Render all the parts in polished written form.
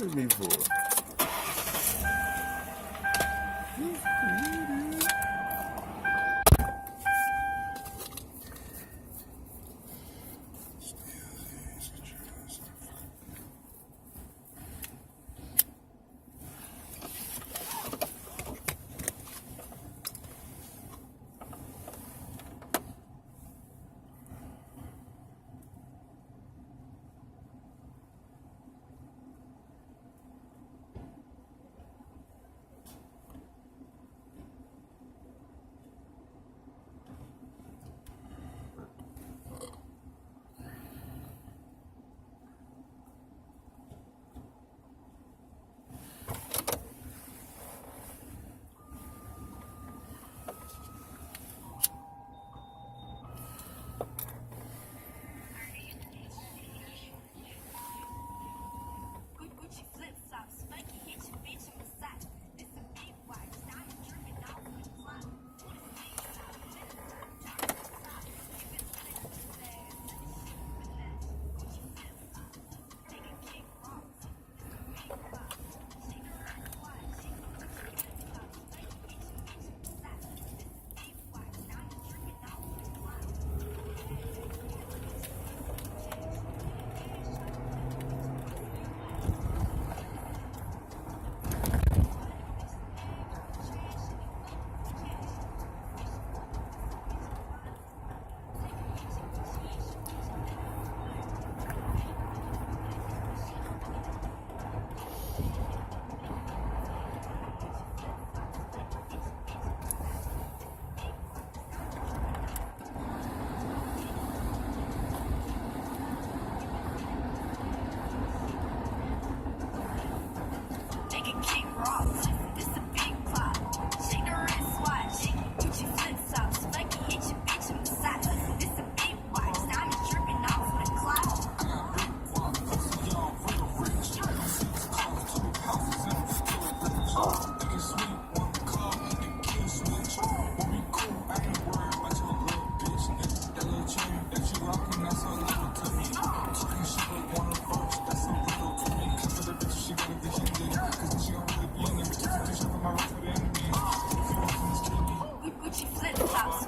at me for?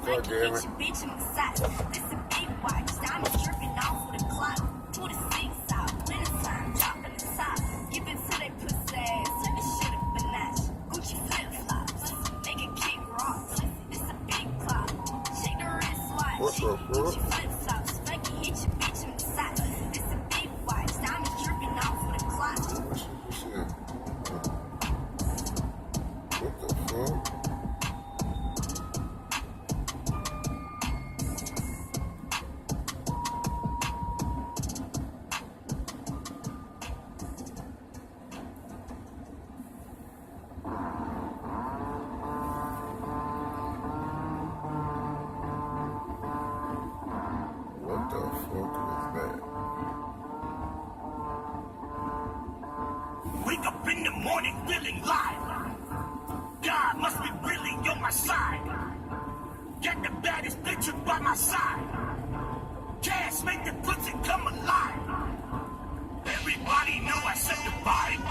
God damn it. Bitch, I'm excited. This a big watch. Diamonds dripping off with a clock. 26 out. Winter time. Dropping the top. Give it to they pussy ass. Turn this shit up a notch. Gucci flip flops. Make it kick rocks. This a big clock. Shake the wrist watch. What the fuck? Gucci flip flops. Make it hit your bitch, I'm excited. This a big watch. Diamonds dripping off with a clock. Shit. What the fuck? What the fuck was that? Wake up in the morning feeling live. God must be really on my side. Get the baddest bitch by my side. Cash make the pussy come alive. Everybody know I set the vibe.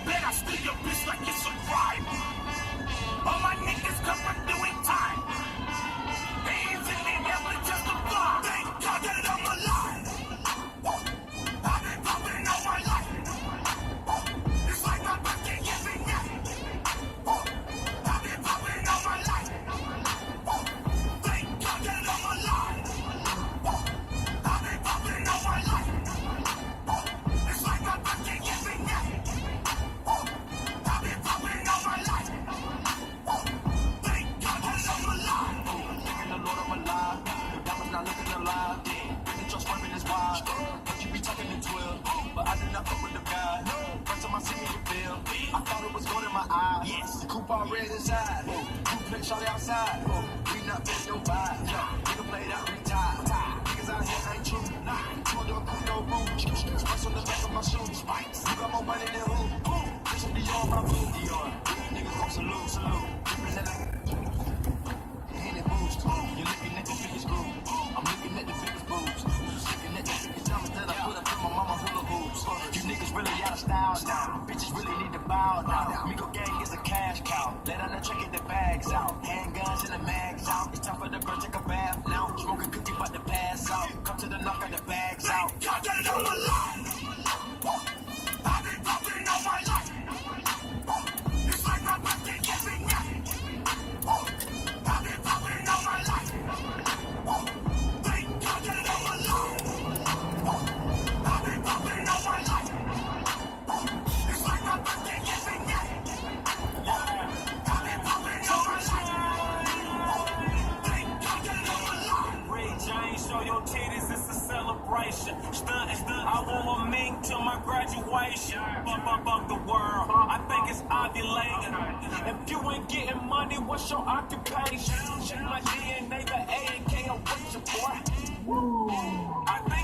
Bet I steal your bitch like it's a crime. All my niggas come from doing time. Hands in the air but justify. Thank God that I'm alive. I've been popping all my life. It's like I'm back in every day. I've been popping all my life. Thank God that I'm alive. I've been popping all my life. It's like I'm back in every day. I've been popping all my life. Thank God that I'm alive. Thanking the Lord I'm alive. The devil's not looking alive. The just swerving is wild. But you be talking to 12. But I did not fuck with the guy. First time I see me, you feel. I thought it was going in my eye. Yes. The coupe all red inside. Two play shorty outside. We not fit no vibe. Nigga played out, retired. Niggas out here ain't true. Two door coupe, no room. Spice on the back of my shoes. You got more money than who? This is Dior, my boo. Dior. Niggas gon' salute. And it boost. You're looking at the biggest groove. I'm looking at the biggest boobs. Looking at the biggest diamonds that I put up in my mama hula hoops. You niggas really out of style. ovulating. If you ain't getting money, what's your occupation? Check my DNA, the A and K, I'm with you, boy. I think